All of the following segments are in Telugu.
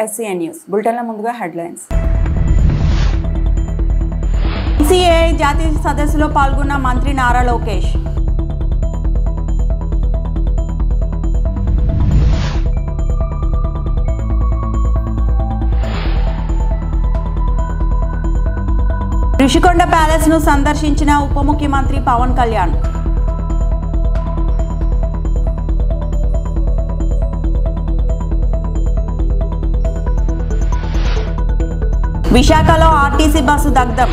SCN న్యూస్ బులెటిన్ల ముందుగా హెడ్లైన్స్. CAI జాతీయ సదస్సులో పాల్గొన్న మంత్రి నారా లోకేష్. రిషికొండ ప్యాలెస్ ను సందర్శించిన ఉప ముఖ్యమంత్రి పవన్ కళ్యాణ్. విశాఖలో ఆర్టీసీ బస్సు దగ్ధం.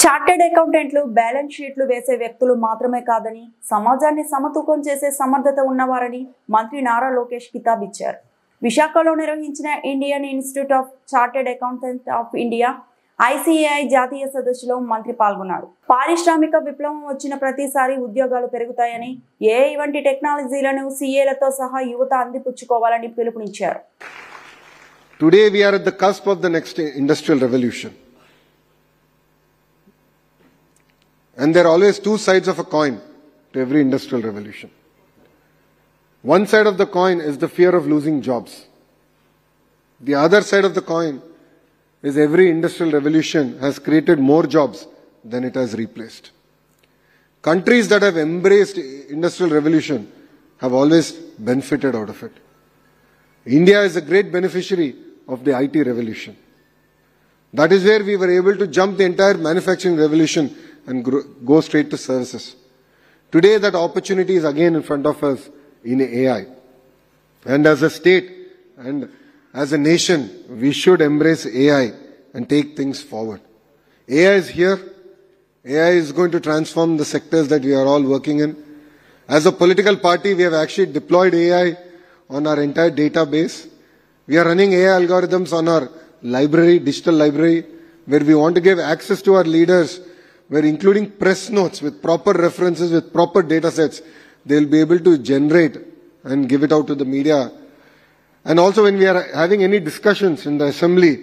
చార్టెడ్ అకౌంటెంట్లు బ్యాలెన్స్ షీట్లు వేసే వ్యక్తులు మాత్రమే కాదని సమాజాన్ని సమతూకం చేసే సమర్థత ఉన్నవారని మంత్రి నారా లోకేష్ కితాబిచ్చారు. విశాఖలో నిర్వహించిన Indian institute of chartered accountant of India ICAI జాతీయ సదస్సులో మంత్రి పాల్గొన్నారు. పారిశ్రామిక విప్లవం వచ్చిన ప్రతిసారి ఉద్యోగాలు పెరుగుతాయని AI వంటి టెక్నాలజీలను CAలతో సహా యువత అందిపుచ్చుకోవాలని పిలుపునిచ్చారు. Today we are at the cusp of the next industrial revolution. And there are always two sides of a coin to every industrial revolution. One side of the coin is the fear of losing jobs. The other side of the coin is every industrial revolution has created more jobs than it has replaced. Countries that have embraced industrial revolution have always benefited out of it. India is a great beneficiary of the IT revolution. That is where we were able to jump the entire manufacturing revolution and go straight to services. Today that opportunity is again in front of us in AI. And as a state and as a nation, we should embrace AI and take things forward. AI is here. AI is going to transform the sectors that we are all working in. As a political party, we have actually deployed AI on our entire database. We are running AI algorithms on our library, digital library, where we want to give access to our leaders, where including press notes with proper references, with proper data sets, they'll be able to generate and give it out to the media. And also when we are having any discussions in the assembly,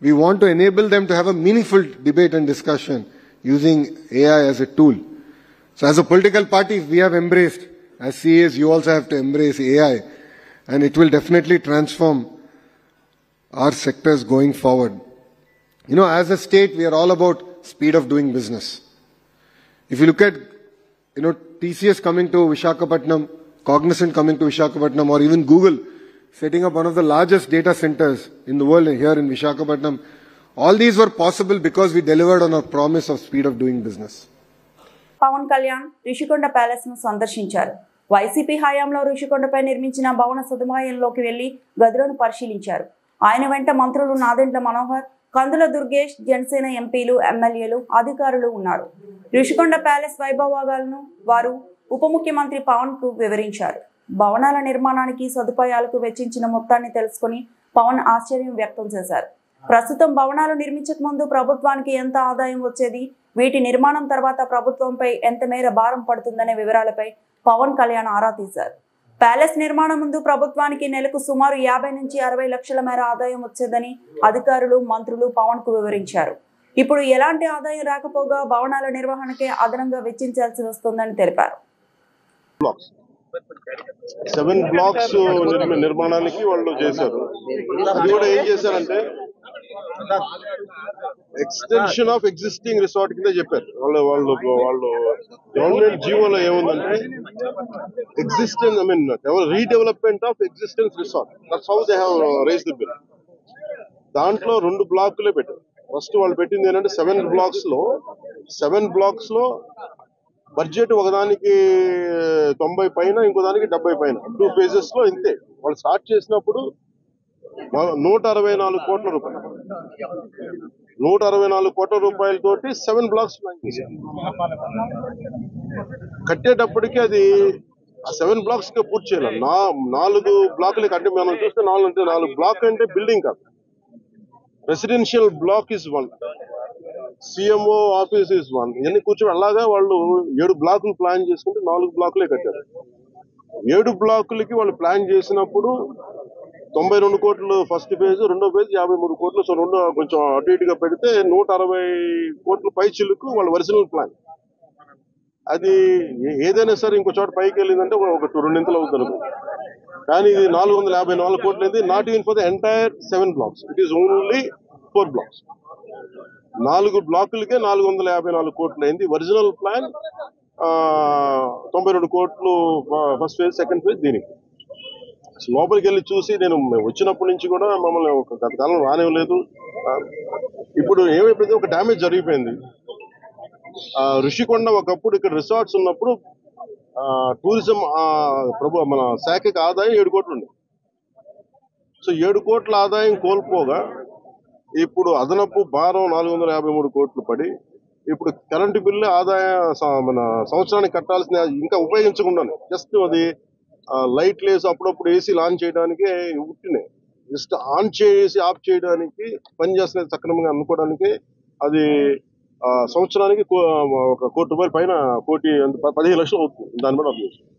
we want to enable them to have a meaningful debate and discussion using AI as a tool. So as a political party, we have embraced, as CAs, you also have to embrace AI, and it will definitely transform our sectors going forward. You know, as a state, we are all about speed of doing business. If you look at, TCS coming to Visakhapatnam, Cognizant coming to Visakhapatnam, or even Google setting up one of the largest data centers in the world here in Visakhapatnam. All these were possible because we delivered on our promise of speed of doing business. Pawan Kalyan Rishikonda palace ను సందర్శించారు. వైసీపీ హయాంలో రిషికొండపై నిర్మించిన భవన సదుపాయంలోకి వెళ్లి గదులను పరిశీలించారు. ఆయన వెంట మంత్రులు నాదెండ్ల మనోహర్, కందుల దుర్గేష్, జనసేన ఎంపీలు, ఎమ్మెల్యేలు, అధికారులు ఉన్నారు. రిషికొండ ప్యాలెస్ వైభవాలను వారు ఉప ముఖ్యమంత్రి పవన్ కు వివరించారు. భవనాల నిర్మాణానికి సదుపాయాలకు వెచ్చించిన మొత్తాన్ని తెలుసుకుని పవన్ ఆశ్చర్యం వ్యక్తం చేశారు. ప్రస్తుతం భవనాలు నిర్మించక ముందు ప్రభుత్వానికి ఎంత ఆదాయం వచ్చేది, వీటి నిర్మాణం తర్వాత ప్రభుత్వంపై ఎంత మేర భారం పడుతుందనే వివరాలపై పవన్ కళ్యాణ్ ఆరా తీశారు. ప్యాలెస్ నిర్మాణం ముందు ప్రభుత్వానికి నెలకు సుమారు 50 నుంచి 60 లక్షల మేర ఆదాయం వచ్చేదని అధికారులు, మంత్రులు పవన్ కు వివరించారు. ఇప్పుడు ఎలాంటి ఆదాయం రాకపోగా భవనాల నిర్వహణకే అదనంగా వెచ్చించాల్సి వస్తుందని తెలిపారు. 7 బ్లాక్స్ నిర్మాణానికి వాళ్ళు చేశారు. అది కూడా ఏం చేశారంటే ఎక్స్టెన్షన్ ఆఫ్ ఎగ్జిస్టింగ్ రిసార్ట్ కింద చెప్పారు. వాళ్ళు గవర్నమెంట్ జీవోలో ఏముందంటే existence redevelopment of existence resort, that's how they have raised the bill. దాంట్లో 2 బ్లాకులే పెట్టారు. ఫస్ట్ వాళ్ళు పెట్టింది ఏంటంటే 7 బ్లాక్స్ లో బడ్జెట్ ఒకదానికి 90 పైన, ఇంకో దానికి 70 పైన, 2 phases లో ఇంతే. వాళ్ళు స్టార్ట్ చేసినప్పుడు 164 కోట్ల రూపాయలు, 164 కోట్ల రూపాయలతోటి 7 బ్లాక్స్ ప్లాన్ చేశారు. కట్టేటప్పటికి అది ఆ 7 బ్లాక్స్ గా పూర్తి చేయాలి. 4 బ్లాకులకి అంటే మనం చూస్తే 4 బ్లాక్ అంటే బిల్డింగ్ కాదు, residential block is 1, CMO office is 1. ఇవన్నీ కూర్చొని అలాగా వాళ్ళు 7 బ్లాకులు ప్లాన్ చేసుకుంటే 4 బ్లాకులే కట్టారు. 7 బ్లాకులకి వాళ్ళు ప్లాన్ చేసినప్పుడు 92 కోట్లు ఫస్ట్ ఫేజ్, రెండో ఫేజ్ 53 కోట్లు. సో రెండు కొంచెం అటు ఇటుగా పెడితే 160 కోట్ల పై చిలుకు వాళ్ళ ఒరిజినల్ ప్లాన్. అది ఏదైనా సరే ఇంకో చోట పైకి వెళ్ళిందంటే ఒక 2 అవుతుంది అనుకో. కానీ ఇది 454 కోట్లు అయింది, not even for the entire 7 blocks. It is only 4 blocks. 4 బ్లాకులకే 454 కోట్లు అయింది. ఒరిజినల్ ప్లాన్ 92 కోట్లు ఫస్ట్ ఫేజ్, సెకండ్ ఫేజ్. దీనికి లోపలికి వెళ్ళి చూసి నేను వచ్చినప్పటి నుంచి కూడా మమ్మల్ని ఒక గత కాలం రానివ్వలేదు. ఇప్పుడు ఏమైపోయింది, ఒక డ్యామేజ్ జరిగిపోయింది. ఋషికొండ ఒకప్పుడు ఇక్కడ రిసార్ట్స్ ఉన్నప్పుడు టూరిజం మన శాఖకి ఆదాయం 7 కోట్లు ఉంది. సో 7 కోట్ల ఆదాయం కోల్పోగా ఇప్పుడు అదనపు భారం 453 కోట్లు పడి ఇప్పుడు కరెంటు బిల్లు ఆదాయ మన సంవత్సరానికి కట్టాల్సిన ఇంకా ఉపయోగించకుండానే జస్ట్ అది లైట్లు వేసి అప్పుడప్పుడు ఏసీ ఆన్ చేయడానికి ఉట్టినే జస్ట్ ఆన్ చేసి ఆఫ్ చేయడానికి పనిచేస్తున్నది సక్రమంగా అనుకోవడానికి అది సంవత్సరానికి ఒక ₹1 కోటి పైన 15 లక్షలు అవుతుంది. దాని బట్టి అర్థం చేసుకోండి.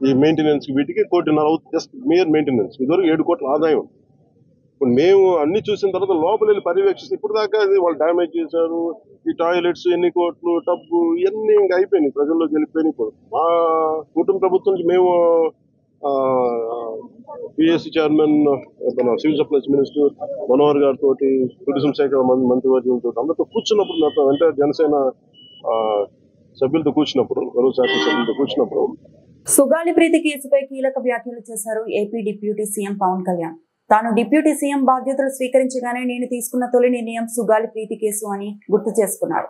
ఈ మెయింటెనెన్స్ వీటికి 1.5 కోటి అవుతుంది, జస్ట్ మేయర్ మెయింటెనెన్స్. ఇదివరకు 7 కోట్ల ఆదాయం. ఇప్పుడు మేము అన్ని చూసిన తర్వాత లోపల వెళ్ళి పర్యవేక్షిస్తే ఇప్పుడు దాకా వాళ్ళు డ్యామేజ్ చేశారు. ఈ టాయిలెట్స్ ఎన్ని కోట్లు, టబ్బు ఇవన్నీ ఇంకా అయిపోయినాయి, ప్రజల్లోకి వెళ్ళిపోయినాయి. ఇప్పుడు మా కుటుంబ ప్రభుత్వం నుంచి మేము పిఎస్సి చైర్మన్, మన సివిల్ సప్లైస్ మినిస్టర్ మనోహర్ గారితో, టూరిజం శాఖ మంత్రివర్గంతో అందరితో కూర్చున్నప్పుడు, నాతో అంటే జనసేన సభ్యులతో కూర్చున్నప్పుడు, గౌరవ శాఖ సభ్యులతో కూర్చున్నప్పుడు సుగాలి ప్రీతి కేసుపై కీలక వ్యాఖ్యలు చేశారు ఏపీ డిప్యూటీ సీఎం పవన్ కళ్యాణ్. తాను డిప్యూటీ సీఎం బాధ్యతలు స్వీకరించగానే నేను తీసుకున్న తొలి నిర్ణయం సుగాలి ప్రీతి కేసు అని గుర్తు చేసుకున్నారు.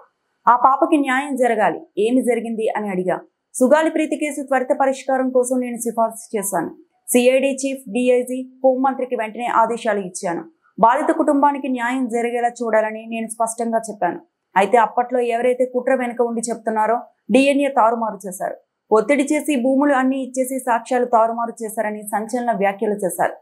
ఆ పాపకి న్యాయం జరగాలి, ఏమి జరిగింది అని అడిగా. సుగాలి ప్రీతి కేసు త్వరిత పరిష్కారం కోసం నేను సిఫార్సు చేశాను. సిఐడి చీఫ్, డిఐజీ, హోంమంత్రికి వెంటనే ఆదేశాలు ఇచ్చాను. బాధిత కుటుంబానికి న్యాయం జరిగేలా చూడాలని నేను స్పష్టంగా చెప్పాను. అయితే అప్పట్లో ఎవరైతే కుట్ర వెనుక ఉండి చెప్తున్నారో డిఎన్ఏ తారుమారు చేశారు, ఒత్తిడి చేసి భూములు అన్ని ఇచ్చేసి సాక్ష్యాలు తారుమారు చేశారని సంచలన వ్యాఖ్యలు చేశారు.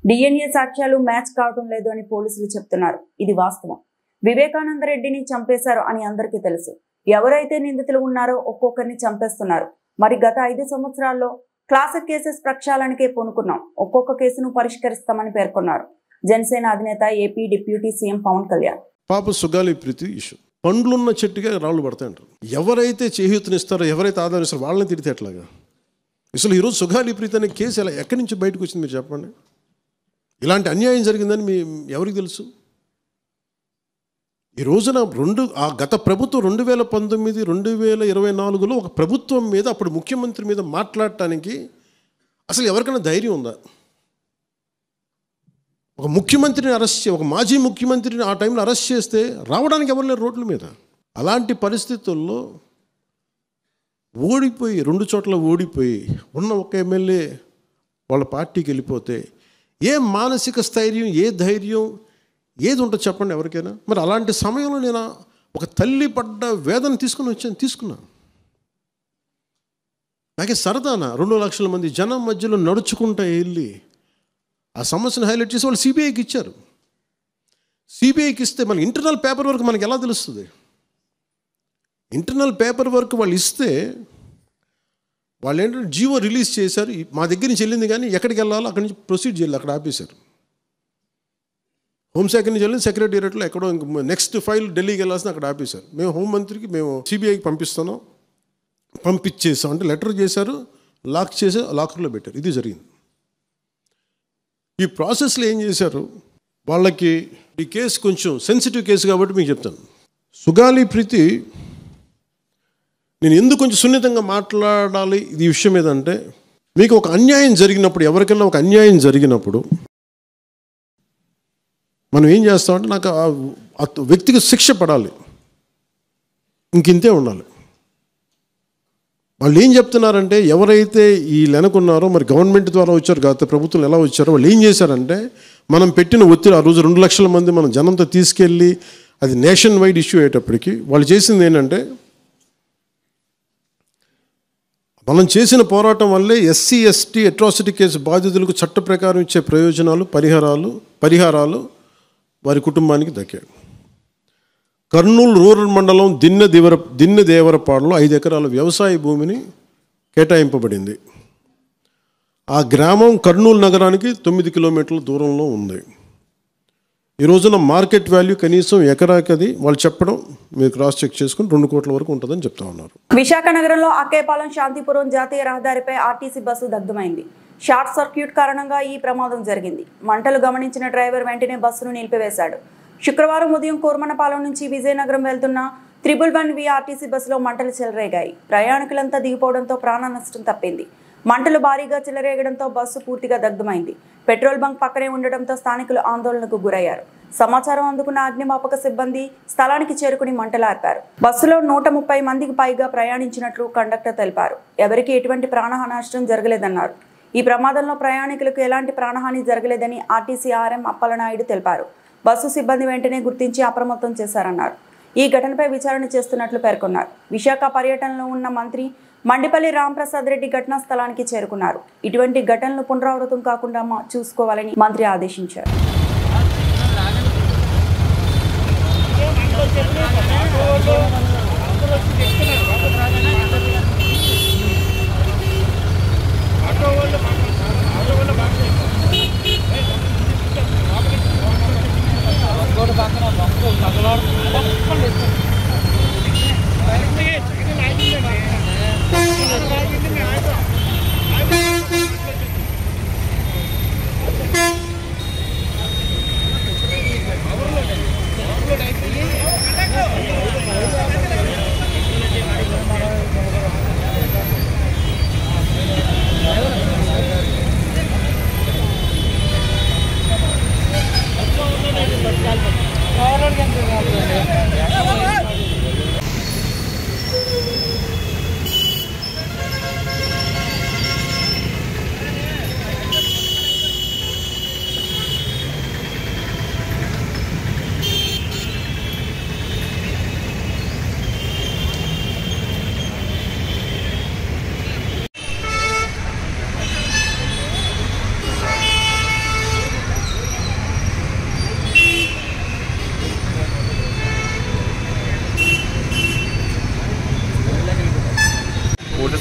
డిఎన్ఏ సాక్ష్యాలు మ్యాచ్ కావడం లేదు అని పోలీసులు చెప్తున్నారు. ఇది వాస్తవం. వివేకానంద రెడ్డిని చంపేశారు అని అందరికీ తెలుసు. ఎవరైతే నిందితులు ఉన్నారో ఒక్కొక్కరిని చంపేస్తున్నారు. మరి గత 5 సంవత్సరాల్లో క్లాసిక్ కేసెస్ ప్రక్షాళనకే పూనుకున్నాం, ఒక్కొక్క కేసును పరిష్కరిస్తామని పేర్కొన్నారు జనసేన అధినేత ఏపీ డిప్యూటీ సీఎం పవన్ కళ్యాణ్. పాప సుగాలి ప్రీతి ఇష్యూ పండ్లున్న చెట్టుగా రాళ్ళు పడతాయంటారు. ఎవరైతే చేయూతనిస్తారో, ఎవరైతే ఆధారం ఇస్తారో వాళ్ళని తిడితే ఎట్లాగా? అసలు ఈరోజు సుగాలి ప్రీతి అనే కేసు ఎలా ఎక్కడి నుంచి బయటకు వచ్చింది మీరు చెప్పండి. ఇలాంటి అన్యాయం జరిగిందని ఎవరికి తెలుసు? ఈ రోజున గత ప్రభుత్వం 2019, 2024లో ఒక ప్రభుత్వం మీద, అప్పుడు ముఖ్యమంత్రి మీద మాట్లాడటానికి అసలు ఎవరికైనా ధైర్యం ఉందా? ఒక ముఖ్యమంత్రిని అరెస్ట్ ఒక మాజీ ముఖ్యమంత్రిని ఆ టైంలో అరెస్ట్ చేస్తే రావడానికి ఎవరు లేరు రోడ్ల మీద. అలాంటి పరిస్థితుల్లో ఓడిపోయి 2 చోట్ల ఓడిపోయి ఉన్న ఒక ఎమ్మెల్యే వాళ్ళ పార్టీకి వెళ్ళిపోతే ఏ మానసిక స్థైర్యం, ఏ ధైర్యం, ఏది ఉంటుంది చెప్పండి ఎవరికైనా? మరి అలాంటి సమయంలో నేను ఒక తల్లి పడ్డ వేదన తీసుకున్నా. నాకే సరదాన 2 లక్షల మంది జనం మధ్యలో నడుచుకుంటూ వెళ్ళి ఆ సమస్యను హైలైట్ చేసి వాళ్ళు సిబిఐకి ఇచ్చారు. సిబిఐకి ఇస్తే మన ఇంటర్నల్ పేపర్ వర్క్ మనకి ఎలా తెలుస్తుంది? ఇంటర్నల్ పేపర్ వర్క్ వాళ్ళు ఇస్తే వాళ్ళు ఏంటంటే జీవో రిలీజ్ చేశారు. మా దగ్గర నుంచి వెళ్ళింది కానీ ఎక్కడికి వెళ్ళాలో అక్కడి నుంచి ప్రొసీడ్ చేయాలి, అక్కడ ఆపేశారు. హోంశాఖ నుంచి వెళ్ళింది సెక్రటేరియట్లో ఎక్కడో నెక్స్ట్ ఫైల్ ఢిల్లీకి వెళ్ళాల్సిన అక్కడ ఆపేశారు. మేము హోంమంత్రికి మేము సిబిఐకి పంపించేసాం అంటే లెటర్ చేశారు, లాక్ చేసి లాకర్లో పెట్టారు. ఇది జరిగింది. ఈ ప్రాసెస్లో ఏం చేశారు, వాళ్ళకి ఈ కేసు కొంచెం సెన్సిటివ్ కేసు కాబట్టి మీకు చెప్తాను. సుగాలి ప్రీతి నేను ఎందుకు కొంచెం సున్నితంగా మాట్లాడాలి ఈ విషయం ఏదంటే, మీకు ఒక అన్యాయం జరిగినప్పుడు, ఎవరికైనా ఒక అన్యాయం జరిగినప్పుడు మనం ఏం చేస్తామంటే నాకు ఆ వ్యక్తికి శిక్ష పడాలి, ఇంకింతే ఉండాలి. వాళ్ళు ఏం చెప్తున్నారంటే, ఎవరైతే ఈ వెనకున్నారో మరి గవర్నమెంట్ ద్వారా వచ్చారు, గత ప్రభుత్వం ఎలా వచ్చారో వాళ్ళు ఏం చేశారంటే, మనం పెట్టిన ఒత్తిడి ఆ రోజు 2 లక్షల మంది మనం జనంతో తీసుకెళ్ళి అది నేషన్ వైడ్ ఇష్యూ అయ్యేటప్పటికి వాళ్ళు చేసింది ఏంటంటే, మనం చేసిన పోరాటం వల్లే ఎస్సీ ఎస్టీ అట్రాసిటీ కేసు బాధితులకు చట్ట ప్రకారం ఇచ్చే ప్రయోజనాలు, పరిహారాలు వారి కుటుంబానికి దక్కాయి. కర్నూలు రూరల్ మండలం దిన్నెదేవరపాడులో 5 ఎకరాల వ్యవసాయ భూమిని కేటాయింపబడింది. ఆ గ్రామం కర్నూలు నగరానికి 9 కిలోమీటర్ల దూరంలో ఉంది. ఈ రోజున మార్కెట్ వాల్యూ కనీసం ఎకరాకది వాళ్ళు చెప్పడం మీరు క్రాస్ చెక్ చేసుకుని 2 కోట్ల వరకు ఉంటుందని చెప్తా ఉన్నారు. విశాఖ నగరంలో అక్కేపాలెం శాంతిపురం జాతీయ రహదారిపై ఆర్టీసీ బస్సు దగ్ధమైంది. షార్ట్ సర్క్యూట్ కారణంగా ఈ ప్రమాదం జరిగింది. మంటలు గమనించిన డ్రైవర్ వెంటనే బస్సును నిలిపివేశాడు. శుక్రవారం ఉదయం కోర్మనపాలెం నుంచి విజయనగరం వెళ్తున్న 111V ఆర్టీసీ బస్సులో మంటలు చెలరేగాయి. ప్రయాణికులంతా దిగిపోవడంతో ప్రాణ నష్టం తప్పింది. మంటలు భారీగా చెలరేగడంతో బస్సు పూర్తిగా దగ్ధమైంది. పెట్రోల్ బంక్ పక్కనే ఉండడంతో స్థానికులు ఆందోళనకు గురయ్యారు. సమాచారం అందుకున్న అగ్నిమాపక సిబ్బంది స్థలానికి చేరుకుని మంటలార్పారు. బస్సులో 130 మందికి పైగా ప్రయాణించినట్లు కండక్టర్ తెలిపారు. ఎవరికీ ఎటువంటి ప్రాణహాని నష్టం జరగలేదన్నారు. ఈ ప్రమాదంలో ప్రయాణికులకు ఎలాంటి ప్రాణహాని జరగలేదని ఆర్టీసీ ఆర్ఎం అప్పలనాయుడు తెలిపారు. బస్సు సిబ్బంది వెంటనే గుర్తించి అప్రమత్తం చేశారన్నారు. ఈ ఘటనపై విచారణ చేస్తున్నట్లు పేర్కొన్నారు. విశాఖ పర్యటనలో ఉన్న మంత్రి మండిపల్లి రాంప్రసాద్ రెడ్డి ఘటనా స్థలానికి చేరుకున్నారు. ఇటువంటి ఘటనలు పునరావృతం కాకుండా చూసుకోవాలని మంత్రి ఆదేశించారు.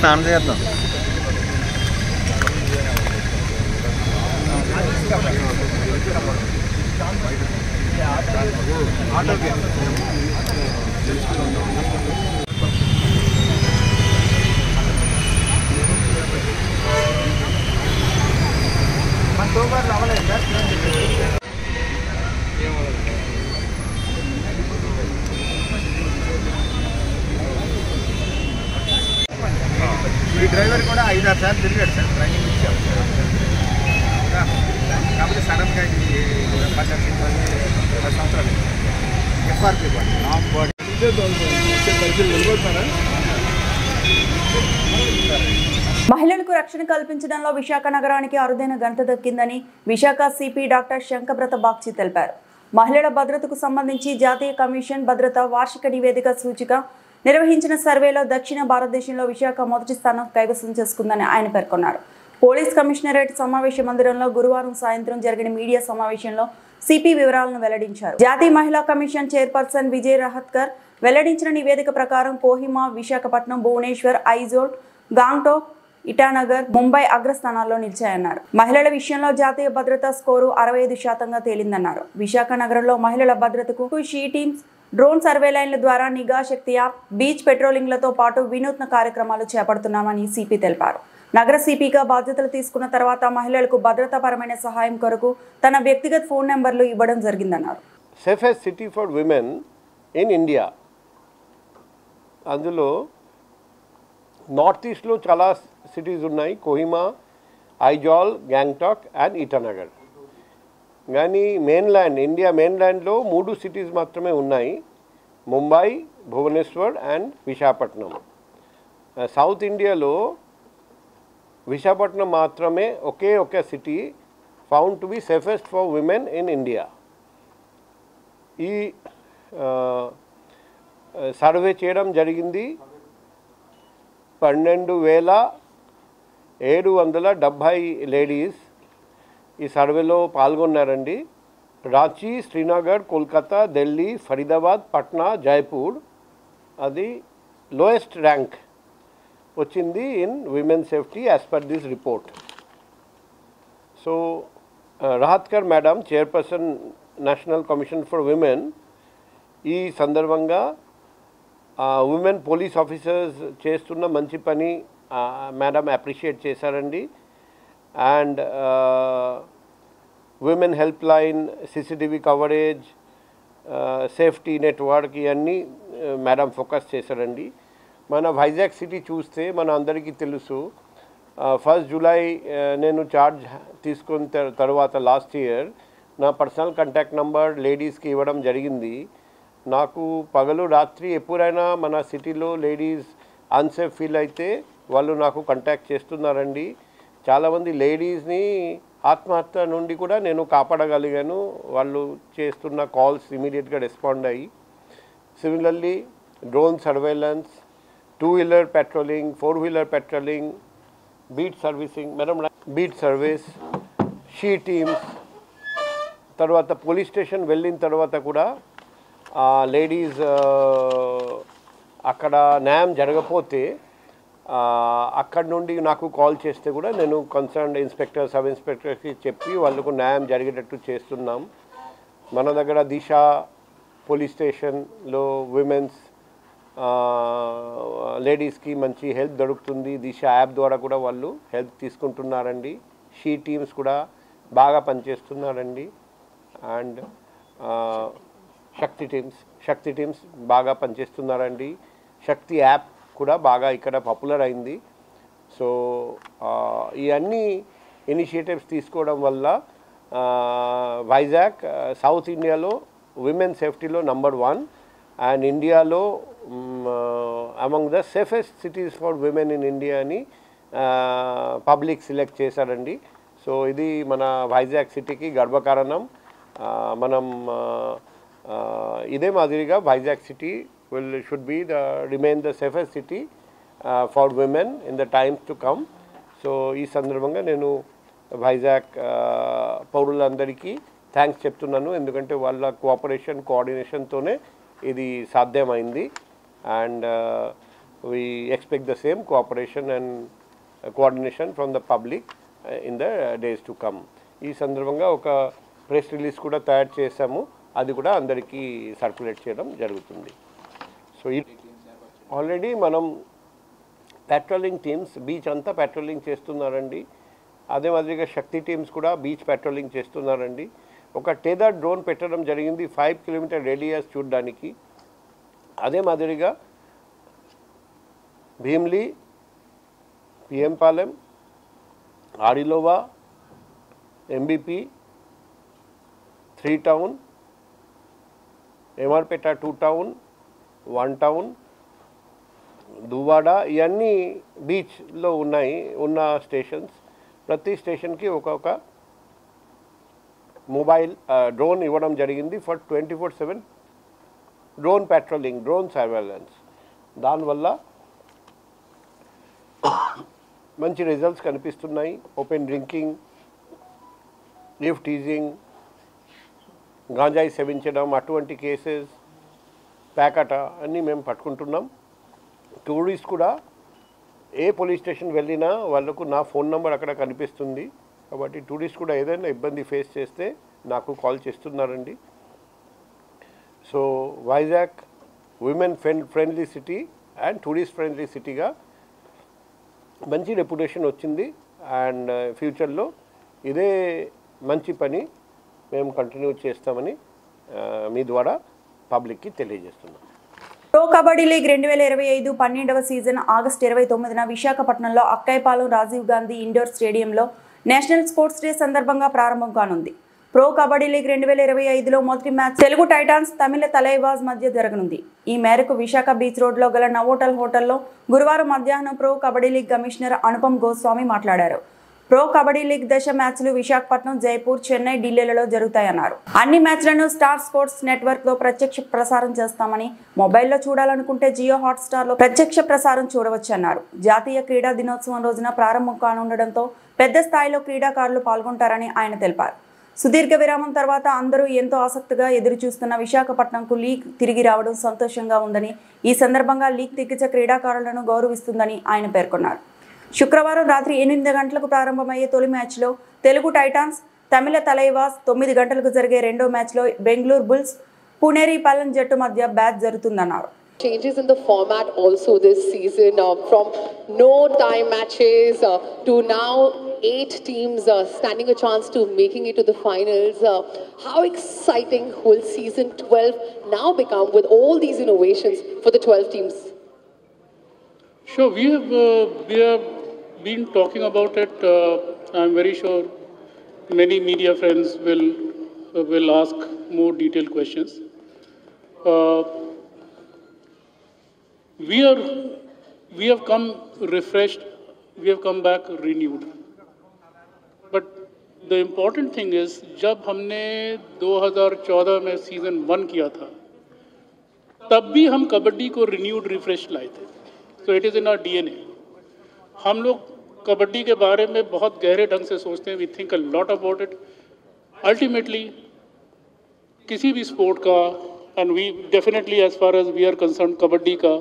స్నానం చేద్దాం. ఈ డ్రైవర్ కూడా 5-6 సార్లు తిరిగాడు సార్. ట్రైనింగ్ ఇచ్చాం కాబట్టి సడన్గా ఇది 10 సంవత్సరాలు ఎఫ్ఆర్పి బాడీ నామ్ బాడీ నిలబడతారా. మహిళలకు రక్షణ కల్పించడంలో విశాఖ నగరానికి అరుదైన ఘనత దక్కిందని విశాఖ సిపి డాక్టర్ శంకబ్రత బాగ్చి తెలిపారు. మహిళల భద్రతకు సంబంధించి జాతీయ కమిషన్ భద్రత వార్షిక నివేదిక సూచిక నిర్వహించిన సర్వేలో దక్షిణ భారతదేశంలో విశాఖ మొదటి స్థానం కైవసం చేసుకుందని ఆయన పేర్కొన్నారు. పోలీస్ కమిషనరేట్ సమావేశ మందిరంలో గురువారం సాయంత్రం జరిగిన మీడియా సమావేశంలో సిపి వివరాలను వెల్లడించారు. జాతీయ మహిళా కమిషన్ చైర్పర్సన్ విజయ్ రహత్కర్ వెల్లడించిన నివేదిక ప్రకారం కోహిమా, విశాఖపట్నం, భువనేశ్వర్, ఐజోల్, గాంగ్టోక్, ఇటానగర్, ముంబై అగ్రస్థానాల్లో నిలిచాయన్నారు. మహిళల విషయంలో జాతీయ భద్రతా స్కోరు 65% తేలిందన్నారు. విశాఖ నగరంలో మహిళల భద్రతకు షీ టీమ్స్, డ్రోన్ సర్వేలైన్ల ద్వారా నిఘా శక్తి యాప్, బీచ్ పెట్రోలింగ్లతో పాటు వినూత్న కార్యక్రమాలు చేపడుతున్నామని సిపి తెలిపారు. నగర సిపిగా బాధ్యతలు తీసుకున్న తర్వాత మహిళలకు భద్రతాపరమైన సహాయం కొరకు తన వ్యక్తిగత ఫోన్ నెంబర్లు ఇవ్వడం జరిగిందన్నారు. Safest city for women in India. అందులో నార్త్ ఈస్ట్లో చాలా సిటీస్ ఉన్నాయి. కోహిమా, ఐజాల్, గ్యాంగ్టాక్ అండ్ ఇటానగర్. కానీ మెయిన్ల్యాండ్, ఇండియా మెయిన్ల్యాండ్లో 3 సిటీస్ మాత్రమే ఉన్నాయి: ముంబై, భువనేశ్వర్ అండ్ విశాఖపట్నం. సౌత్ ఇండియాలో విశాఖపట్నం మాత్రమే ఒకే ఒక city found to be safest for women in India. ఈ సర్వే చేయడం జరిగింది. 12,770 లేడీస్ ఈ సర్వేలో పాల్గొన్నారండి. రాంచీ, శ్రీనగర్, కోల్కతా, ఢిల్లీ, ఫరీదాబాద్, పట్నా, జైపూర్ అది లోయెస్ట్ ర్యాంక్ వచ్చింది in women safety as per this report. So Rahatkar madam, chairperson national commission for women ఈ సందర్భంగా ఉమెన్ పోలీస్ ఆఫీసర్స్ చేస్తున్న మంచి పని మేడం అప్రిషియేట్ చేశారండి. And women help line, CCTV coverage, safety network ఇవన్నీ మేడం ఫోకస్ చేశారండి. మన వైజాగ్ సిటీ చూస్తే మన అందరికీ తెలుసు 1 జూలై నేను చార్జ్ తీసుకున్న తర్వాత లాస్ట్ ఇయర్ నా పర్సనల్ కాంటాక్ట్ నెంబర్ లేడీస్కి ఇవ్వడం జరిగింది. నాకు పగలు రాత్రి ఎప్పుడైనా మన సిటీలో లేడీస్ అన్సేఫ్ ఫీల్ అయితే వాళ్ళు నాకు కాంటాక్ట్ చేస్తున్నారండి. చాలామంది లేడీస్ని ఆత్మహత్య నుండి కూడా నేను కాపాడగలిగాను వాళ్ళు చేస్తున్న కాల్స్ ఇమీడియట్గా రెస్పాండ్ అయ్యి. సిమిలర్లీ డ్రోన్ సర్వేలెన్స్, 2-వీలర్ పెట్రోలింగ్, 4-వీలర్ patrolling, beat servicing madam, beat service, she teams, తర్వాత పోలీస్ స్టేషన్ వెళ్ళిన తర్వాత కూడా లేడీస్ అక్కడ న్యాయం జరగకపోతే అక్కడి నుండి నాకు కాల్ చేస్తే కూడా నేను కన్సర్న్డ్ ఇన్స్పెక్టర్, సబ్ ఇన్స్పెక్టర్కి చెప్పి వాళ్ళకు న్యాయం జరిగేటట్టు చేస్తున్నాం. మన దగ్గర దిశ పోలీస్ స్టేషన్లో విమెన్స్ లేడీస్కి మంచి హెల్ప్ దొరుకుతుంది. దిశ యాప్ ద్వారా కూడా వాళ్ళు హెల్ప్ తీసుకుంటున్నారండి. షీ టీమ్స్ కూడా బాగా పనిచేస్తున్నారండి. అండ్ శక్తి టీమ్స్ బాగా పనిచేస్తున్నారండి. శక్తి యాప్ కూడా బాగా ఇక్కడ పాపులర్ అయింది. సో ఇవన్నీ ఇనిషియేటివ్స్ తీసుకోవడం వల్ల వైజాగ్ సౌత్ ఇండియాలో విమెన్ సేఫ్టీలో నంబర్ 1 అండ్ ఇండియాలో among the safest cities for women in India అని పబ్లిక్ సెలెక్ట్ చేశారండి. సో ఇది మన వైజాగ్ సిటీకి గర్వకారణం. మనం ఇదే మాదిరిగా Vizag city should be remain the safest city for women in the times to come. So ఈ సందర్భంగా నేను వైజాగ్ పౌరులందరికీ థ్యాంక్స్ చెప్తున్నాను. ఎందుకంటే వాళ్ళ కోఆపరేషన్, కోఆర్డినేషన్తోనే ఇది సాధ్యమైంది. And we expect the same cooperation and coordination from the public in the days to come. ఈ సందర్భంగా ఒక ప్రెస్ రిలీజ్ కూడా తయారు చేశాము. అది కూడా అందరికీ సర్క్యులేట్ చేయడం జరుగుతుంది. సో ఆల్రెడీ మనం పెట్రోలింగ్ టీమ్స్ బీచ్ అంతా పెట్రోలింగ్ చేస్తున్నారండి. అదే మాదిరిగా శక్తి టీమ్స్ కూడా బీచ్ పెట్రోలింగ్ చేస్తున్నారండి. ఒక టెదర్ డ్రోన్ పెట్టడం జరిగింది 5 కిలోమీటర్ రేడియస్ చూడడానికి. అదే మాదిరిగా Bheemili, PM Palem, Adilova, MBP, 3 town, MR Peta 2 town, 1 town, Duvvada ఇవన్నీ బీచ్లో ఉన్న స్టేషన్స్. ప్రతి స్టేషన్కి ఒక్కొక్క మొబైల్ డ్రోన్ ఇవ్వడం జరిగింది for 24/7 drone patrolling, drone surveillance. దానివల్ల మంచి రిజల్ట్స్ కనిపిస్తున్నాయి. ఓపెన్ డ్రింకింగ్, లిఫ్ట్ టీజింగ్, గాంజాయి సేవించడం అటువంటి కేసెస్, ప్యాకట అన్నీ మేము పట్టుకుంటున్నాం. టూరిస్ట్ కూడా ఏ పోలీస్ స్టేషన్ వెళ్ళినా వాళ్ళకు నా ఫోన్ నెంబర్ అక్కడ కనిపిస్తుంది. కాబట్టి టూరిస్ట్ కూడా ఏదైనా ఇబ్బంది ఫేస్ చేస్తే నాకు కాల్ చేస్తున్నారండి. So Vizag women friendly city and tourist friendly సిటీగా మంచి రెప్యుటేషన్ వచ్చింది. అండ్ ఫ్యూచర్లో ఇదే మంచి పని మేము కంటిన్యూ చేస్తామని మీ ద్వారా పబ్లిక్కి తెలియజేస్తున్నాం. ప్రో కబడ్డీ లీగ్ 2025 12వ సీజన్ ఆగస్టు 29న విశాఖపట్నంలో అక్కైపాలెం రాజీవ్ గాంధీ ఇండోర్ స్టేడియంలో నేషనల్ స్పోర్ట్స్ డే సందర్భంగా ప్రారంభం కానుంది. ప్రో కబడ్డీ లీగ్ 2025లో మొదటి మ్యాచ్ తెలుగు టైటాన్స్ తమిళ తలైవాజ్ మధ్య జరగనుంది. ఈ మేరకు విశాఖ బీచ్ రోడ్లో గల నవోటల్ హోటల్లో గురువారం మధ్యాహ్నం pro kabaddi league commissioner Anupam Goswami మాట్లాడారు. ప్రో కబడ్డీ లీగ్ దశ మ్యాచ్లు విశాఖపట్నం, జైపూర్, చెన్నై, ఢిల్లీలలో జరుగుతాయన్నారు. అన్ని మ్యాచ్లను స్టార్ స్పోర్ట్స్ నెట్వర్క్లో ప్రత్యక్ష ప్రసారం చేస్తామని, మొబైల్లో చూడాలనుకుంటే జియో హాట్స్టార్లో ప్రత్యక్ష ప్రసారం చూడవచ్చన్నారు. జాతీయ క్రీడా దినోత్సవం రోజున ప్రారంభం కానుండడంతో పెద్ద స్థాయిలో క్రీడాకారులు పాల్గొంటారని ఆయన తెలిపారు. సుదీర్ఘ విరామం తర్వాత అందరూ ఎంతో ఆసక్తిగా ఎదురుచూస్తున్న విశాఖపట్నంకు లీగ్ తిరిగి రావడం సంతోషంగా ఉందని, ఈ సందర్భంగా లీగ్ దిగ్గజ క్రీడాకారులను గౌరవిస్తుందని ఆయన పేర్కొన్నారు. శుక్రవారం రాత్రి 8 గంటలకు ప్రారంభమయ్యే తొలి మ్యాచ్లో తెలుగు టైటాన్స్ తమిళ తలైవాస్ 9 గంటలకు జరిగే రెండో మ్యాచ్లో బెంగళూరు బుల్స్ పునేరి పలన్ జట్టు మధ్య మ్యాచ్ జరుగుతుందన్నారు. Changes in the format also this season from no time matches to now 8 teams standing a chance to making it to the finals. How exciting will season 12 now become with all these innovations for the 12 teams? Sure, we have been talking about it. I'm very sure many media friends will ask more detailed questions. We have come refreshed, we have come back renewed. But the important thing is, जब हमने 2014 में सीजन 1 किया था, तब भी हम कबड्डी को रिन्यूड रिफ्रेश लाए थे. So it is in our DNA. हम लोग कबड्डी के बारे में बहुत गहरे ढंग से सोचते हैं. We think a lot about it. Ultimately, किसी भी स्पोर्ट का, and we definitely as far as we are concerned, kabaddi का,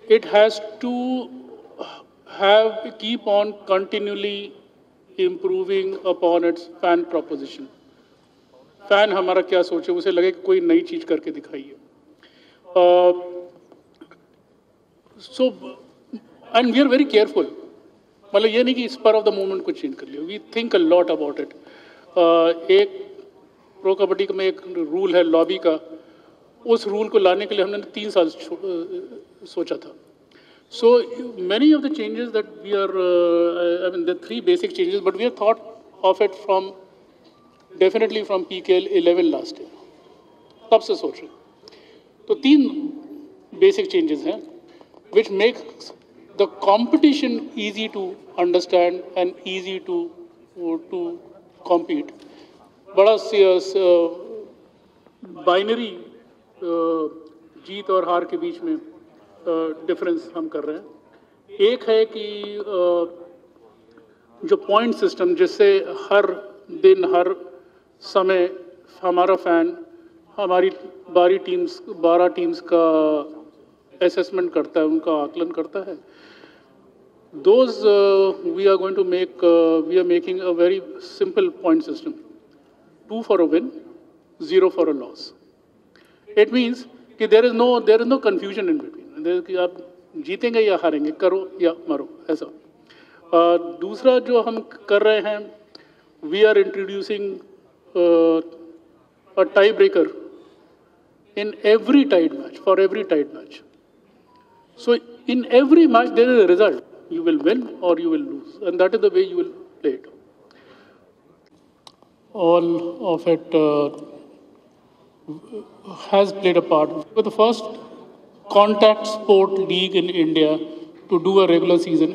it has to keep on continually improving upon its fan proposition. Fan हमारा क्या सोचे, उसे लगे कि कोई नई चीज करके दिखाइए. So and we are very careful. मतलब ये नहीं कि spur of the moment कुछ चेंज कर लिया. We think a lot about it. एक प्रो कबड्डी में एक रूल है लॉबी का, उस रूल को लाने के लिए हमने 3 साल सोचा था. So many of the changes that we are, I mean, the 3 basic changes, but we have thought of it definitely from PKL 11 last year. तब से सोच रहे. तो 3 basic changes हैं, which makes the competition easy to understand and easy to compete. बड़ा बाइनरी जीत और हार के बीच में डिफरेंस हम कर रहे हैं. एक है कि जो पॉइंट सिस्टम, जिससे हर दिन हर समय हमारा फैन हमारी 12 टीम्स का असेसमेंट करता है, उनका आकलन करता है. Those we are going to make, we are making a very simple point system. 2 for a win, 0 for a loss. It means कि there is no confusion in between. कि आप जीतेंगे या हारेंगे, करो या मरो, ऐसा. दूसरा जो हम कर रहे हैं, we are introducing a tie breaker in every tied match, for every tied match. So in every match there is a result. You will win or you will lose, and that is the way you will play it. All of it has played a part. We're the first contact sport league in India to do a regular season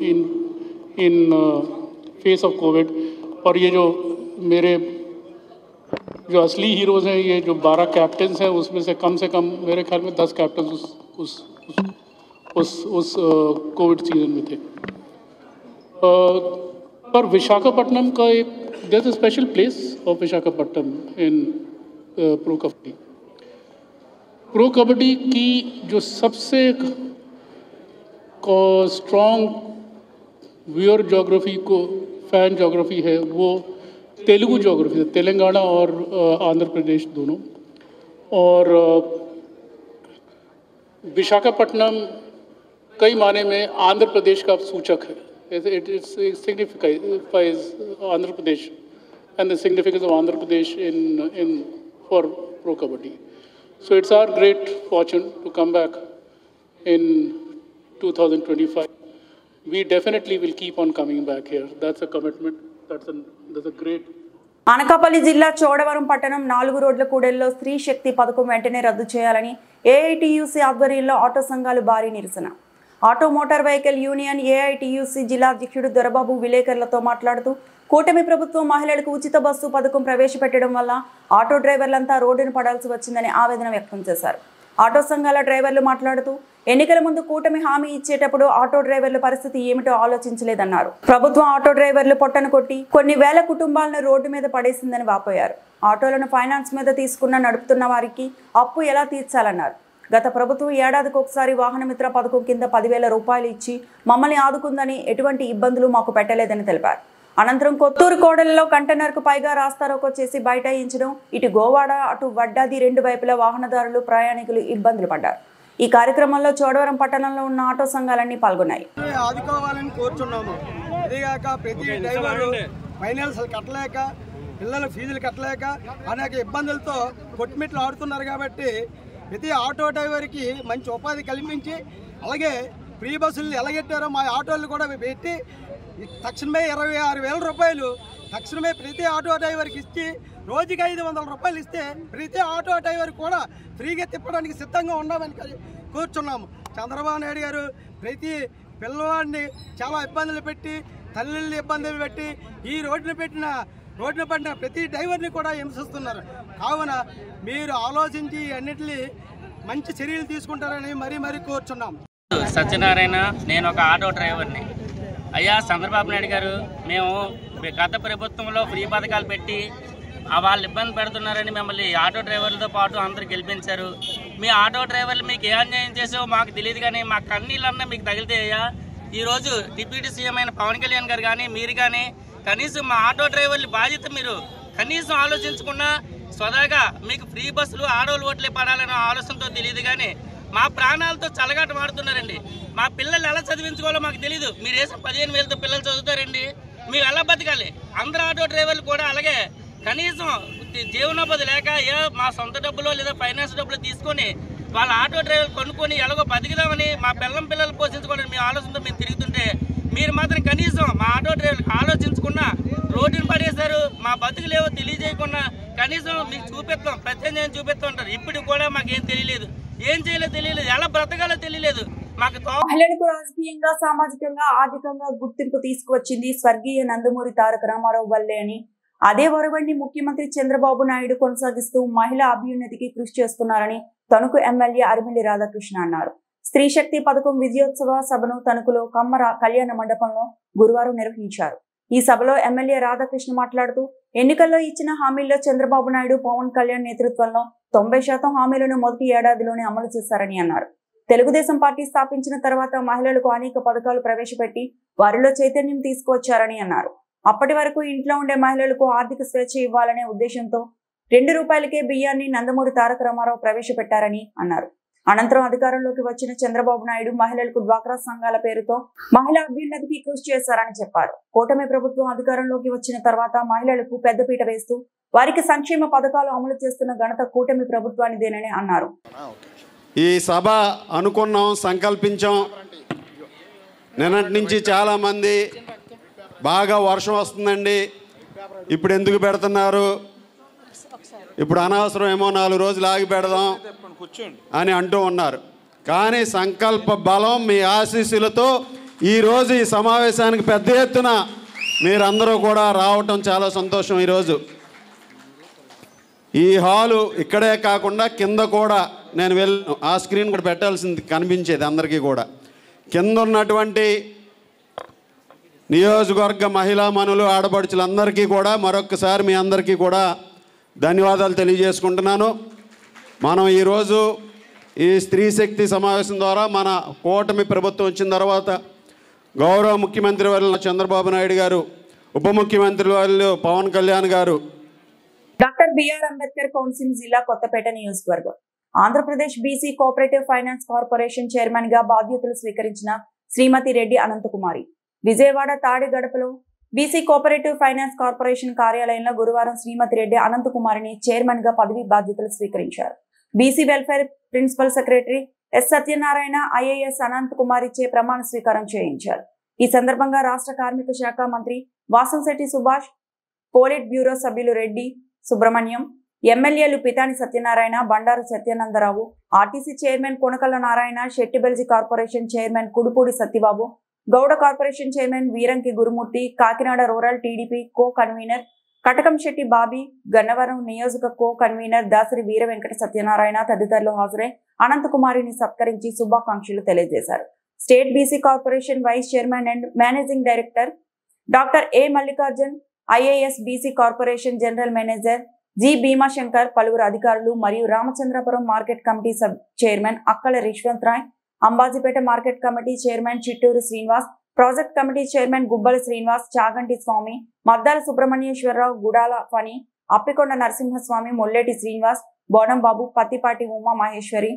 in face of COVID. और ये जो मेरे जो असली हीरोज हैं, ये जो 12 कैप्टन्स हैं, उसमें से कम मेरे ख्याल में 10 कैप्टन्स उस कोविड सीजन में थे. पर विशाखापट्टनम का एक there is a special place of Visakhapatnam in pro kabaddi. Pro kabaddi की जो सबसे स्ट्रॉन्ग व्यूअर जोग्राफी को फैन जोग्राफी है, वो तेलुगु जोग्राफी है, तेलंगाना और आंध्र प्रदेश दोनों. और विशाखापट्टनम कई माने में आंध्र प्रदेश का सूचक है. It signifies Andhra Pradesh and the significance of Andhra Pradesh for Pro Kabaddi. So it's our great fortune to come back in 2025. We definitely will keep on coming back here. That's a commitment. That's a great. Anakapalli జిల్లా చోడవరం పట్టణం 4 రోడ్ల కూడలిలో స్త్రీ శక్తి పథకం వెంటనే రద్దు చేయాలని ఏఐటియుసి ఆధ్వర్యంలో ఆటో సంఘాలు భారీ నిరసన. Auto motor vehicle union AITUC జిల్లా అధ్యక్షుడు దొరబాబు విలేకరులతో మాట్లాడుతూ, కూటమి ప్రభుత్వం మహిళలకు ఉచిత బస్సు పథకం ప్రవేశపెట్టడం వల్ల ఆటో డ్రైవర్లంతా రోడ్డును పడాల్సి వచ్చిందని ఆవేదన వ్యక్తం చేశారు. ఆటో సంఘాల డ్రైవర్లు మాట్లాడుతూ, ఎన్నికల ముందు కూటమి హామీ ఇచ్చేటప్పుడు ఆటో డ్రైవర్ల పరిస్థితి ఏమిటో ఆలోచించలేదన్నారు. ప్రభుత్వం ఆటో డ్రైవర్లు పొట్టను కొట్టి కొన్ని వేల కుటుంబాలను రోడ్డు మీద పడేసిందని వాపోయారు. ఆటోలను ఫైనాన్స్ మీద తీసుకున్న నడుపుతున్న వారికి అప్పు ఎలా తీర్చాలన్నారు. గత ప్రభుత్వం ఏడాదికి ఒకసారి వాహన మిత్ర పథకం కింద 10,000 రూపాయలు ఇచ్చి మమ్మల్ని ఆదుకుందని, ఎటువంటి ఇబ్బందులు మాకు పెట్టలేదని తెలిపారు. అనంతరం కొత్తూరు కోడలలో కంటైనర్కు పైగా రాస్తారోకో చేసి బైఠాయించడం, ఇటు గోవాడ అటు వడ్డాది రెండు వైపులా వాహనదారులు ప్రయాణికులు ఇబ్బందులు పడ్డారు. ఈ కార్యక్రమంలో చోడవరం పట్టణంలో ఉన్న ఆటో సంఘాలన్నీ పాల్గొన్నాయి. ఆదుకోవాలని కోరుచున్నాము. ఇదిగాక ప్రతి డ్రైవరు ఫైనాన్స్ కట్టలేక, పిల్లల ఫీజులు కట్టలేక అనేక ఇబ్బందులతో కొట్టుమిట్లు ఆడుతున్నారు. కాబట్టి ప్రతి ఆటో డ్రైవర్కి మంచి ఉపాధి కల్పించి, అలాగే ఫ్రీ బస్సులు ఎలాగెట్టారో మా ఆటోలు కూడా పెట్టి తక్షణమే 26,000 రూపాయలు తక్షణమే ప్రతి ఆటో డ్రైవర్కి ఇచ్చి రోజుకి 500 రూపాయలు ఇస్తే ప్రతి ఆటో డ్రైవర్ కూడా ఫ్రీగా తిప్పడానికి సిద్ధంగా ఉన్నామని కూర్చున్నాము. చంద్రబాబు నాయుడు గారు ప్రతి పిల్లవాడిని చాలా ఇబ్బందులు పెట్టి, తల్లిని ఇబ్బందులు పెట్టి, ఈ రోడ్డున పడిన ప్రతి డ్రైవర్ని కూడా హింసిస్తున్నారు. కావున మీరు ఆలోచించి అన్నిటినీ మంచి చర్యలు తీసుకుంటారని మరీ కోరుచున్నాం. సత్యనారాయణ, నేను ఒక ఆటో డ్రైవర్ని. అయ్యా చంద్రబాబు నాయుడు గారు, మేము గత ప్రభుత్వంలో ఫ్రీ పథకాలు పెట్టి వాళ్ళు ఇబ్బంది పెడుతున్నారని మిమ్మల్ని ఆటో డ్రైవర్లతో పాటు అందరూ గెలిపించారు. మీ ఆటో డ్రైవర్లు మీకు ఏ అన్యాయం చేసావో మాకు తెలియదు, కానీ మా కన్నీళ్ళన్నా మీకు తగిలితాయ్యా. ఈరోజు డిప్యూటీ సీఎం అయిన పవన్ కళ్యాణ్ గారు కానీ మీరు కానీ కనీసం మా ఆటో డ్రైవర్ల బాధ్యత మీరు కనీసం ఆలోచించకుండా స్వదాగా మీకు ఫ్రీ బస్సులు ఆడోళ్ళు ఓట్లే పడాలనే ఆలోచనతో తెలియదు, కానీ మా ప్రాణాలతో చల్లగాట మాడుతున్నారండి. మా పిల్లలు ఎలా చదివించుకోవాలో మాకు తెలియదు. మీరు వేసిన 15,000తో పిల్లలు చదువుతారండి, మేము ఎలా బతకాలి? అందరు ఆటో డ్రైవర్లు కూడా అలాగే కనీసం జీవనోపాధి లేక మా సొంత డబ్బులో లేదా ఫైనాన్స్ డబ్బులు తీసుకొని వాళ్ళ ఆటో డ్రైవర్లు కొనుక్కొని ఎలాగో బతికిదామని మా పిల్లలు పోషించుకోవాలని మీ ఆలోచనతో మేము తిరుగుతుంటే మీరు మాత్రం కనీసం మా ఆటో డ్రైవర్లకు ఆలోచించకుండా రోడ్డుని పడేశారు. మా బతుకులేవో తెలియజేయకుండా కనీసం మీకు చూపిస్తాం, ప్రత్యేకంగా చూపిస్తూ ఉంటారు. ఇప్పుడు కూడా మాకేం తెలియలేదు, ఏం చేయలేదో తెలియలేదు, ఎలా బ్రతకాలో తెలియలేదు. మహిళలకు రాజకీయంగా, సామాజికంగా, ఆర్థికంగా గుర్తింపు తీసుకువచ్చింది స్వర్గీయ నందమూరి తారక రామారావు వల్లే అని, అదే వరవడిని ముఖ్యమంత్రి చంద్రబాబు నాయుడు కొనసాగిస్తూ మహిళా అభ్యున్నతికి కృషి చేస్తున్నారని తణుకు ఎమ్మెల్యే అరిమిల్లి రాధాకృష్ణ అన్నారు. స్త్రీ శక్తి పథకం విజయోత్సవ సభను తణుకులో కమ్మర కళ్యాణ మండపంలో గురువారం నిర్వహించారు. ఈ సభలో ఎమ్మెల్యే రాధాకృష్ణ మాట్లాడుతూ ఎన్నికల్లో ఇచ్చిన హామీల్లో చంద్రబాబు నాయుడు, పవన్ కళ్యాణ్ నేతృత్వంలో 90% హామీలను మొదటి ఏడాదిలోనే అమలు చేశారని అన్నారు. తెలుగుదేశం పార్టీ స్థాపించిన తర్వాత మహిళలకు అనేక పథకాలు ప్రవేశపెట్టి వారిలో చైతన్యం తీసుకువచ్చారని అన్నారు. అప్పటి వరకు ఇంట్లో ఉండే మహిళలకు ఆర్థిక స్వేచ్ఛ ఇవ్వాలనే ఉద్దేశంతో ₹2కే బియ్యాన్ని నందమూరి తారక రామారావు ప్రవేశపెట్టారని అన్నారు. అనంతరం అధికారంలోకి వచ్చిన చంద్రబాబు నాయుడు మహిళలకు డ్వాక్రా సంఘాల పేరుతో మహిళా అభ్యున్నతికి కృషి చేశారని చెప్పారు. కూటమి ప్రభుత్వం అధికారంలోకి వచ్చిన తర్వాత మహిళలకు పెద్దపీట వేస్తూ వారికి సంక్షేమ పథకాలు అమలు చేస్తున్న ఘనత కూటమి ప్రభుత్వానిదేనని అన్నారు. ఈ సభ అనుకున్నాం, సంకల్పించాం. నిన్నటి నుంచి చాలామంది బాగా వర్షం వస్తుందండి, ఇప్పుడు ఎందుకు పెడుతున్నారు, ఇప్పుడు అనవసరం ఏమో 4 రోజులు ఆగి పెడదాం అని అంటూ ఉన్నారు. కానీ సంకల్ప బలం మీ ఆశీస్సులతో ఈరోజు ఈ సమావేశానికి పెద్ద ఎత్తున మీరందరూ కూడా రావటం చాలా సంతోషం. ఈరోజు ఈ హాలు ఇక్కడే కాకుండా కింద కూడా నేను వెళ్ళాను, ఆ స్క్రీన్ కూడా పెట్టాల్సింది కనిపించేది అందరికీ కూడా. కింద ఉన్నటువంటి నియోజకవర్గ మహిళా మనులు, ఆడపడుచులందరికీ కూడా మరొక్కసారి మీ అందరికీ కూడా ధన్యవాదాలు తెలియజేసుకుంటున్నాను. మనం ఈరోజు ఈ స్త్రీ శక్తి సమావేశం ద్వారా మన కూటమి ప్రభుత్వం వచ్చిన తర్వాత గౌరవ ముఖ్యమంత్రి వర్యులు చంద్రబాబు నాయుడు గారు, ఉప ముఖ్యమంత్రి వర్యులు పవన్ కళ్యాణ్ గారు, డాక్టర్ బిఆర్ అంబేద్కర్ కౌన్సిల్ జిల్లా కొత్తపేట నియోజకవర్గం Andhra Pradesh BC cooperative finance corporation chairman గా బాధ్యతలు స్వీకరించిన శ్రీమతి రెడ్డి అనంతకుమారి విజయవాడ తాడిగడపలో బీసీ కోఆపరేటివ్ ఫైనాన్స్ కార్పొరేషన్ కార్యాలయంలో గురువారం శ్రీమతి రెడ్డి అనంతకుమారిని చైర్మన్ గా పదవి బాధ్యతలు స్వీకరించారు. BC welfare principal secretary S Satyanarayana IAS అనంతకుమారిచే ప్రమాణ స్వీకారం చేయించారు. ఈ సందర్భంగా రాష్ట్ర కార్మిక శాఖ మంత్రి వాసంశెట్టి సుభాష్, పోలిట్ బ్యూరో సభ్యులు రెడ్డి సుబ్రహ్మణ్యం, ఎమ్మెల్యేలు Pitani Satyanarayana, Bandaru Satyanandarao, RTC chairman Konakalla Narayana, Shettibalija corporation chairman Kudupudi Satyababu, Gouda corporation chairman Veeranki Gurumurthy, Kakinada rural TDP co convener Katakamsetti Bobby, Gannavaram నియోజక కో కన్వీనర్ దాసరి వీర వెంకట సత్యనారాయణ తదితరులు హాజరై అనంతకుమారిని సత్కరించి శుభాకాంక్షలు తెలియజేశారు. State BC corporation vice chairman and managing director doctor A Mallikarjun, IAS BC corporation general manager G Bheemashankar, పలువురు అధికారులు మరియు Ramachandrapuram market committee sub chairman అక్కల Rishwanth Rai, Ambajipeta market committee chairman Chitturu Srinivas project committee chairman Gubbala Srinivas, Chaganti Swamy, Maddala Subrahmanyeswararao, Gudala Phani, Appikonda Narasimhaswamy, Molleti Srinivas, Bonam Babu, Pattipati Uma Maheshwari.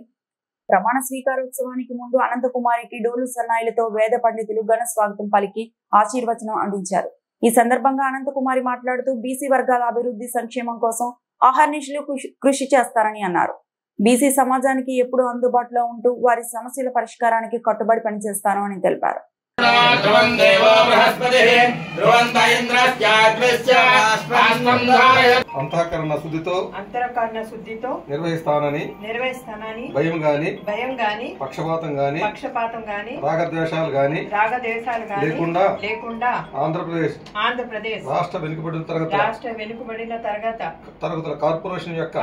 ప్రమాణ స్వీకారోత్సవానికి ముందు అనంతకుమారికి డోలు సన్నాయిలతో వేద పండితులు ఘన స్వాగతం పలికి ఆశీర్వచనం అందించారు. ఈ సందర్భంగా అనంతకుమారి మాట్లాడుతూ బీసీ వర్గాల అభివృద్ధి సంక్షేమం కోసం అహర్నిశలు కృషి చేస్తారని అన్నారు. బీసీ సమాజానికి ఎప్పుడూ అందుబాటులో ఉంటూ వారి సమస్యల పరిష్కారానికి కట్టుబడి పనిచేస్తాను అని తెలిపారు. అంతఃకరణ శుద్ధితో నిర్వహిస్తానని భయం గాని పక్షపాతం గాని రాగద్వేషాలు గాని లేకుండా ఆంధ్రప్రదేశ్ రాష్ట్ర వెనుకబడిన తరగతుల కార్పొరేషన్ యొక్క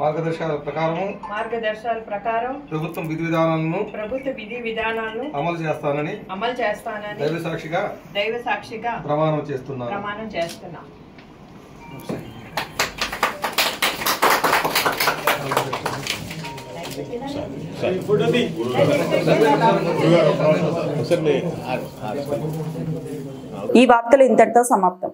మార్గదర్శకాల ప్రకారం ప్రభుత్వ విధి విధానాలను అమలు చేస్తానని దైవ సాక్షిగా ప్రమాణం చేస్తున్నా. ఈ వార్తలు ఇంతటితో సమాప్తం.